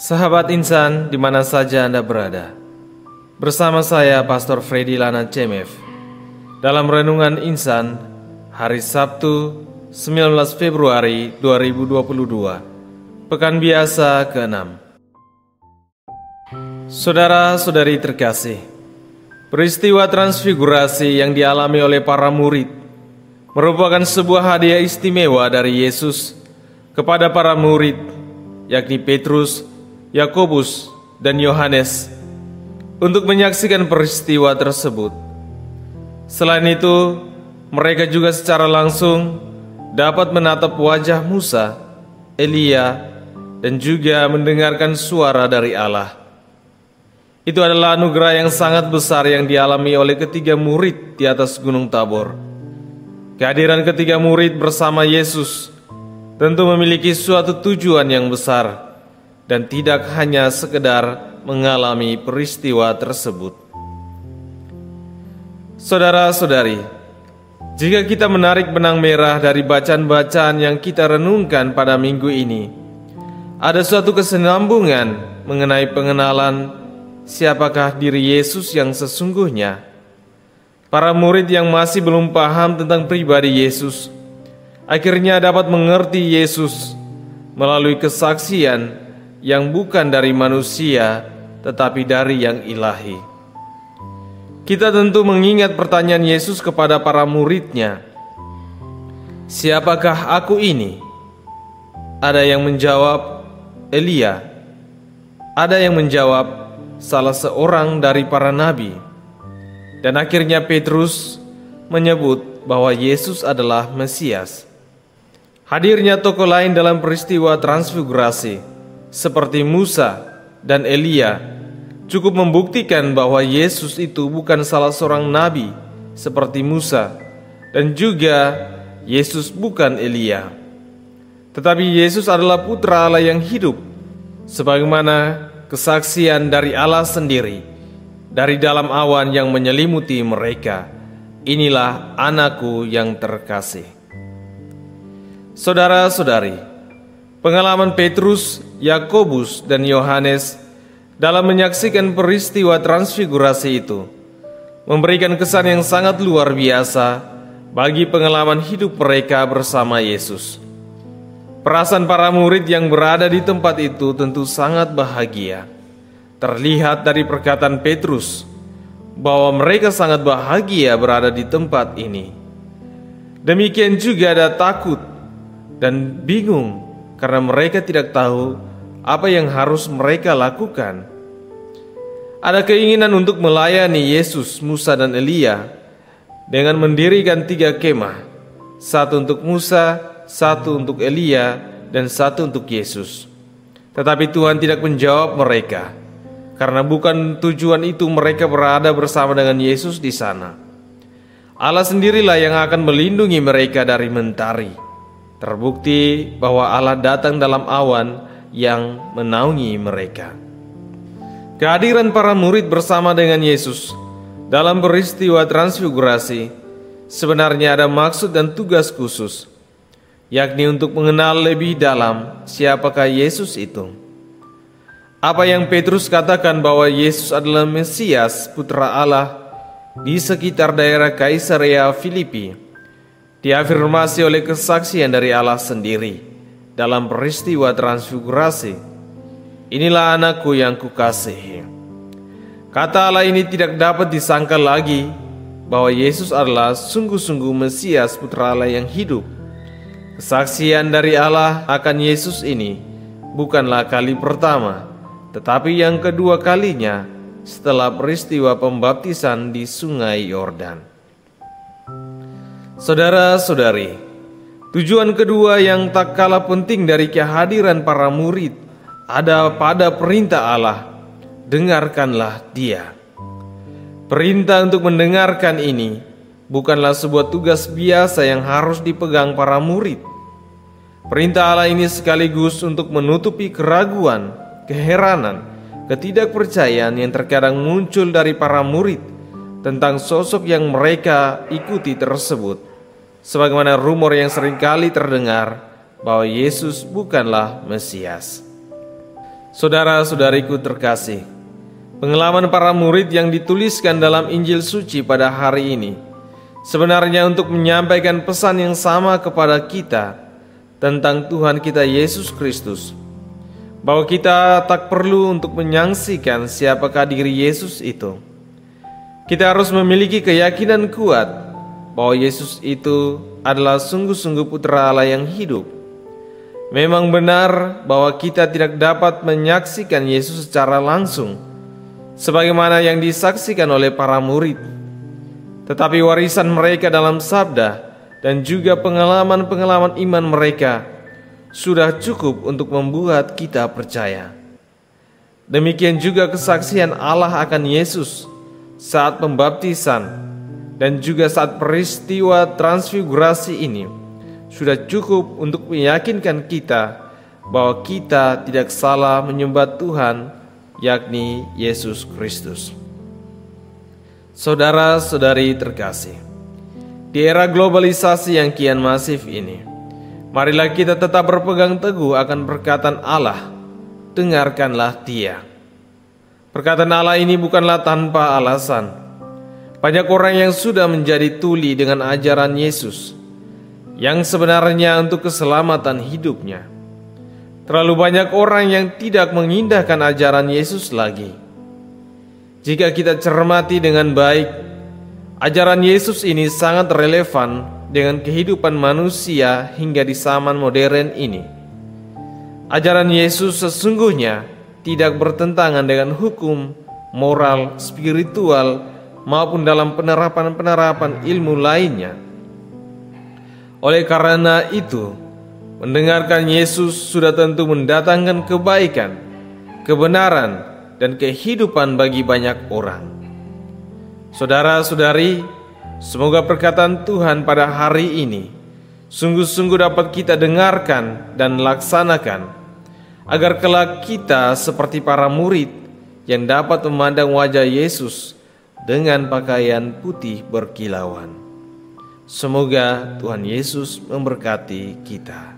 Sahabat Insan, di mana saja Anda berada, bersama saya Pastor Freddy Lana CMF dalam Renungan Insan hari Sabtu 19 Februari 2022, Pekan Biasa ke-6. Saudara-saudari terkasih, peristiwa transfigurasi yang dialami oleh para murid merupakan sebuah hadiah istimewa dari Yesus kepada para murid, yakni Petrus, Yakobus, dan Yohanes, untuk menyaksikan peristiwa tersebut. Selain itu, mereka juga secara langsung dapat menatap wajah Musa, Elia, dan juga mendengarkan suara dari Allah. Itu adalah anugerah yang sangat besar yang dialami oleh ketiga murid di atas Gunung Tabor. Kehadiran ketiga murid bersama Yesus tentu memiliki suatu tujuan yang besar, dan tidak hanya sekedar mengalami peristiwa tersebut. Saudara-saudari, jika kita menarik benang merah dari bacaan-bacaan yang kita renungkan pada minggu ini, ada suatu kesinambungan mengenai pengenalan siapakah diri Yesus yang sesungguhnya. Para murid yang masih belum paham tentang pribadi Yesus akhirnya dapat mengerti Yesus melalui kesaksian yang bukan dari manusia, tetapi dari yang ilahi. Kita tentu mengingat pertanyaan Yesus kepada para muridnya, "Siapakah aku ini?" Ada yang menjawab, "Elia." Ada yang menjawab, "Salah seorang dari para nabi." Dan akhirnya Petrus menyebut bahwa Yesus adalah Mesias. Hadirnya tokoh lain dalam peristiwa transfigurasi seperti Musa dan Elia cukup membuktikan bahwa Yesus itu bukan salah seorang nabi seperti Musa, dan juga Yesus bukan Elia. Tetapi Yesus adalah putra Allah yang hidup, sebagaimana kesaksian dari Allah sendiri dari dalam awan yang menyelimuti mereka, "Inilah anakku yang terkasih." Saudara-saudari, pengalaman Petrus, Yakobus, dan Yohanes dalam menyaksikan peristiwa transfigurasi itu memberikan kesan yang sangat luar biasa bagi pengalaman hidup mereka bersama Yesus. Perasaan para murid yang berada di tempat itu tentu sangat bahagia. Terlihat dari perkataan Petrus bahwa mereka sangat bahagia berada di tempat ini. Demikian juga ada takut dan bingung karena mereka tidak tahu apa yang harus mereka lakukan. Ada keinginan untuk melayani Yesus, Musa, dan Elia dengan mendirikan 3 kemah, 1 untuk Musa, 1 untuk Elia, dan 1 untuk Yesus. Tetapi Tuhan tidak menjawab mereka, karena bukan tujuan itu mereka berada bersama dengan Yesus di sana. Allah sendirilah yang akan melindungi mereka dari mentari. Terbukti bahwa Allah datang dalam awan yang menaungi mereka. Kehadiran para murid bersama dengan Yesus dalam peristiwa transfigurasi sebenarnya ada maksud dan tugas khusus, yakni untuk mengenal lebih dalam siapakah Yesus itu. Apa yang Petrus katakan bahwa Yesus adalah Mesias, putra Allah, di sekitar daerah Kaisarea Filipi diafirmasi oleh kesaksian dari Allah sendiri dalam peristiwa transfigurasi. "Inilah anakku yang kukasihi." Kata Allah ini tidak dapat disangkal lagi bahwa Yesus adalah sungguh-sungguh Mesias, putra Allah yang hidup. Kesaksian dari Allah akan Yesus ini bukanlah kali pertama, tetapi yang kedua kalinya setelah peristiwa pembaptisan di Sungai Yordan. Saudara-saudari, tujuan kedua yang tak kalah penting dari kehadiran para murid ada pada perintah Allah, "Dengarkanlah Dia." Perintah untuk mendengarkan ini bukanlah sebuah tugas biasa yang harus dipegang para murid. Perintah Allah ini sekaligus untuk menutupi keraguan, keheranan, ketidakpercayaan yang terkadang muncul dari para murid tentang sosok yang mereka ikuti tersebut, sebagaimana rumor yang seringkali terdengar bahwa Yesus bukanlah Mesias. Saudara-saudariku terkasih, pengalaman para murid yang dituliskan dalam Injil suci pada hari ini sebenarnya untuk menyampaikan pesan yang sama kepada kita tentang Tuhan kita Yesus Kristus, bahwa kita tak perlu untuk menyaksikan siapakah diri Yesus itu. Kita harus memiliki keyakinan kuat bahwa Yesus itu adalah sungguh-sungguh Putra Allah yang hidup. Memang benar bahwa kita tidak dapat menyaksikan Yesus secara langsung, sebagaimana yang disaksikan oleh para murid. Tetapi warisan mereka dalam sabda dan juga pengalaman-pengalaman iman mereka sudah cukup untuk membuat kita percaya. Demikian juga kesaksian Allah akan Yesus saat pembaptisan dan juga saat peristiwa transfigurasi ini sudah cukup untuk meyakinkan kita bahwa kita tidak salah menyembah Tuhan, yakni Yesus Kristus. Saudara-saudari terkasih, di era globalisasi yang kian masif ini, marilah kita tetap berpegang teguh akan perkataan Allah. Dengarkanlah Dia. Perkataan Allah ini bukanlah tanpa alasan. Banyak orang yang sudah menjadi tuli dengan ajaran Yesus yang sebenarnya untuk keselamatan hidupnya. Terlalu banyak orang yang tidak mengindahkan ajaran Yesus lagi. Jika kita cermati dengan baik, ajaran Yesus ini sangat relevan dengan kehidupan manusia hingga di zaman modern ini. Ajaran Yesus sesungguhnya tidak bertentangan dengan hukum, moral, spiritual, maupun dalam penerapan-penerapan ilmu lainnya. Oleh karena itu, mendengarkan Yesus sudah tentu mendatangkan kebaikan, kebenaran, dan kehidupan bagi banyak orang. Saudara-saudari, semoga perkataan Tuhan pada hari ini sungguh-sungguh dapat kita dengarkan dan laksanakan, agar kelak kita seperti para murid yang dapat memandang wajah Yesus dengan pakaian putih berkilauan. Semoga Tuhan Yesus memberkati kita.